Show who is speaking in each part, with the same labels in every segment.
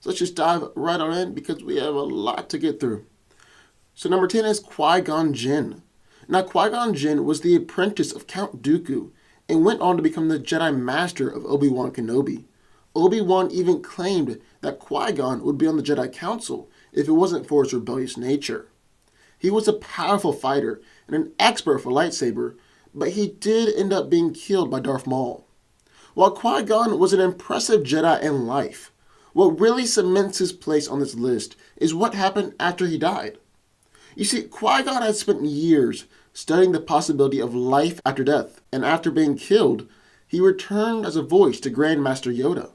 Speaker 1: So let's just dive right on in because we have a lot to get through. So number 10 is Qui-gon Jinn. Now Qui-gon Jinn was the apprentice of Count Dooku and went on to become the Jedi Master of Obi-Wan Kenobi. Obi-Wan even claimed that Qui-Gon would be on the Jedi Council if it wasn't for his rebellious nature. He was a powerful fighter and an expert for lightsaber, but he did end up being killed by Darth Maul. While Qui-Gon was an impressive Jedi in life, what really cements his place on this list is what happened after he died. You see, Qui-Gon had spent years studying the possibility of life after death, and after being killed, he returned as a voice to Grand Master Yoda.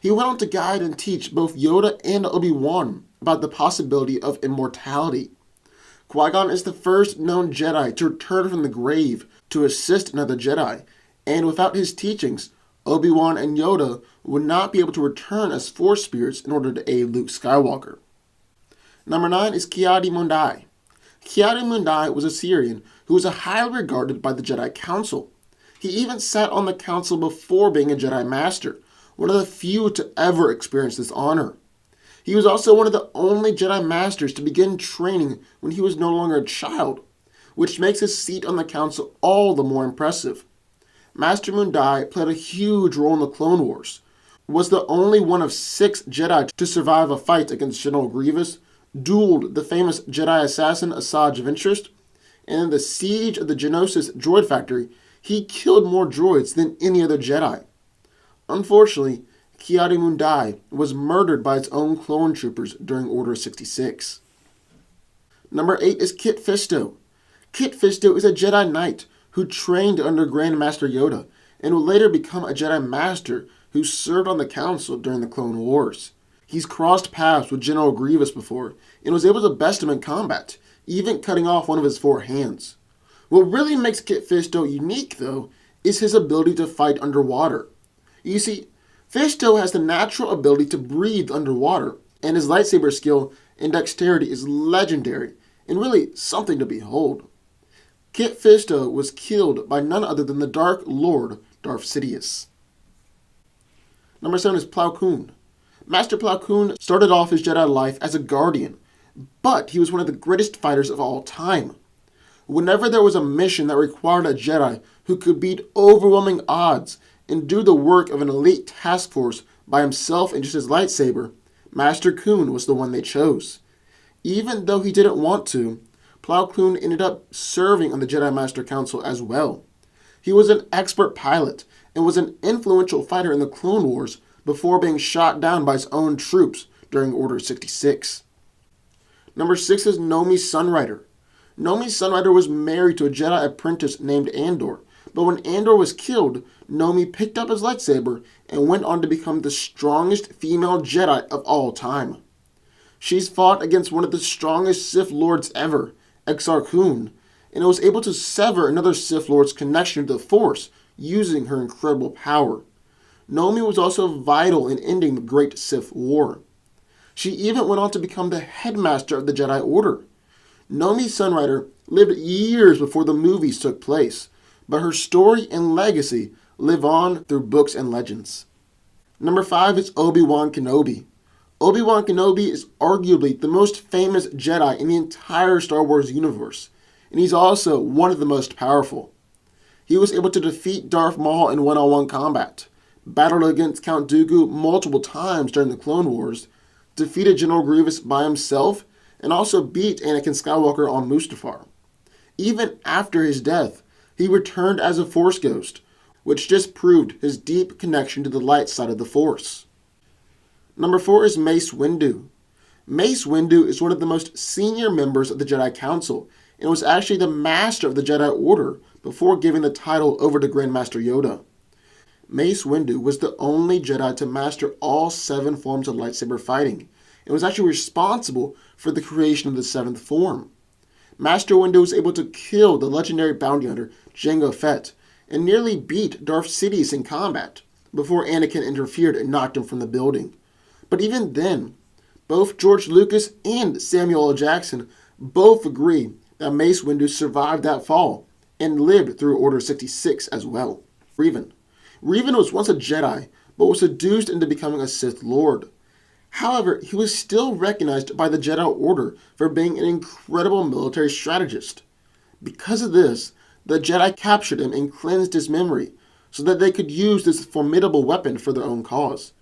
Speaker 1: He went on to guide and teach both Yoda and Obi-Wan about the possibility of immortality. Qui-Gon is the first known Jedi to return from the grave to assist another Jedi, and without his teachings, Obi-Wan and Yoda would not be able to return as Force spirits in order to aid Luke Skywalker. Number 9 is Ki-Adi-Mundi. Ki-Adi-Mundi was a Syrian who was highly regarded by the Jedi Council. He even sat on the council before being a Jedi Master, one of the few to ever experience this honor. He was also one of the only Jedi Masters to begin training when he was no longer a child, which makes his seat on the council all the more impressive. Master Mundi played a huge role in the Clone Wars, was the only one of 6 Jedi to survive a fight against General Grievous, dueled the famous Jedi assassin Asajj Ventress, and in the siege of the Geonosis droid factory, he killed more droids than any other Jedi. Unfortunately, Ki-Adi-Mundi was murdered by its own clone troopers during Order 66. Number 8 is Kit Fisto. Kit Fisto is a Jedi Knight who trained under Grand Master Yoda and would later become a Jedi Master who served on the Council during the Clone Wars. He's crossed paths with General Grievous before and was able to best him in combat, even cutting off one of his 4 hands. What really makes Kit Fisto unique, though, is his ability to fight underwater. You see, Fisto has the natural ability to breathe underwater, and his lightsaber skill and dexterity is legendary and really something to behold. Kit Fisto was killed by none other than the Dark Lord, Darth Sidious. Number 7 is Plo Koon. Master Plo Koon started off his Jedi life as a guardian, but he was one of the greatest fighters of all time. Whenever there was a mission that required a Jedi who could beat overwhelming odds and do the work of an elite task force by himself and just his lightsaber, Master Koon was the one they chose. Even though he didn't want to, Plo Koon ended up serving on the Jedi Master Council as well. He was an expert pilot and was an influential fighter in the Clone Wars before being shot down by his own troops during Order 66. Number 6 is Nomi Sunrider. Nomi Sunrider was married to a Jedi apprentice named Andor, but when Andor was killed, Nomi picked up his lightsaber and went on to become the strongest female Jedi of all time. She's fought against one of the strongest Sith Lords ever, Exar Kun, and was able to sever another Sith Lord's connection to the Force using her incredible power. Nomi was also vital in ending the Great Sith War. She even went on to become the headmaster of the Jedi Order. Nomi Sunrider lived years before the movies took place, but her story and legacy live on through books and legends. Number 5 is Obi-Wan Kenobi. Obi-Wan Kenobi is arguably the most famous Jedi in the entire Star Wars universe, and he's also one of the most powerful. He was able to defeat Darth Maul in one-on-one combat, battled against Count Dooku multiple times during the Clone Wars, defeated General Grievous by himself, and also beat Anakin Skywalker on Mustafar. Even after his death, he returned as a Force ghost, which just proved his deep connection to the light side of the Force. Number 4 is Mace Windu. Mace Windu is one of the most senior members of the Jedi Council, and was actually the master of the Jedi Order before giving the title over to Grand Master Yoda. Mace Windu was the only Jedi to master all 7 forms of lightsaber fighting, and was actually responsible for the creation of the 7th form. Master Windu was able to kill the legendary bounty hunter Jango Fett, and nearly beat Darth Sidious in combat, before Anakin interfered and knocked him from the building. But even then, both George Lucas and Samuel L. Jackson both agree that Mace Windu survived that fall, and lived through Order 66 as well. Revan was once a Jedi, but was seduced into becoming a Sith Lord. However, he was still recognized by the Jedi Order for being an incredible military strategist. Because of this, the Jedi captured him and cleansed his memory so that they could use this formidable weapon for their own cause.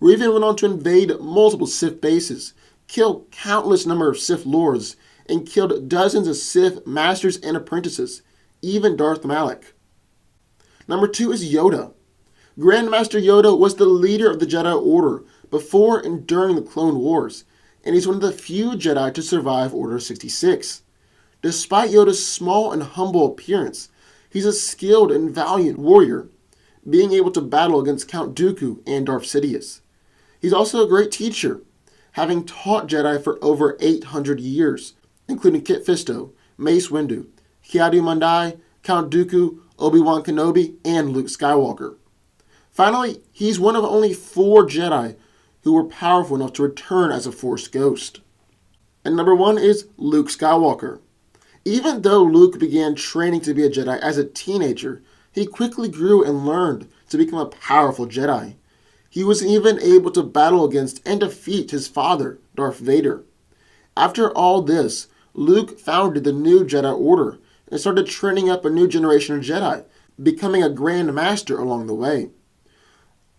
Speaker 1: Revan went on to invade multiple Sith bases, kill countless number of Sith lords, and killed dozens of Sith masters and apprentices, even Darth Malak. Number 2 is Yoda. Grandmaster Yoda was the leader of the Jedi Order before and during the Clone Wars, and he's one of the few Jedi to survive Order 66. Despite Yoda's small and humble appearance, he's a skilled and valiant warrior, being able to battle against Count Dooku and Darth Sidious. He's also a great teacher, having taught Jedi for over 800 years, including Kit Fisto, Mace Windu, Ki-adi-Mundi, Count Dooku, Obi-Wan Kenobi, and Luke Skywalker. Finally, he's one of only 4 Jedi who were powerful enough to return as a Force ghost. And number 1 is Luke Skywalker. Even though Luke began training to be a Jedi as a teenager, he quickly grew and learned to become a powerful Jedi. He was even able to battle against and defeat his father, Darth Vader. After all this, Luke founded the new Jedi Order and started training up a new generation of Jedi, becoming a Grand Master along the way.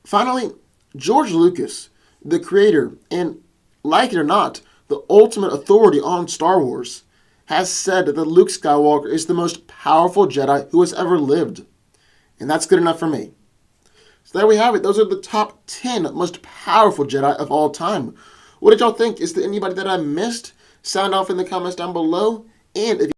Speaker 1: Finally, George Lucas, the creator and, like it or not, the ultimate authority on Star Wars, has said that Luke Skywalker is the most powerful Jedi who has ever lived. And that's good enough for me. So there we have it. Those are the top 10 most powerful Jedi of all time. What did y'all think? Is there anybody that I missed? Sound off in the comments down below. And if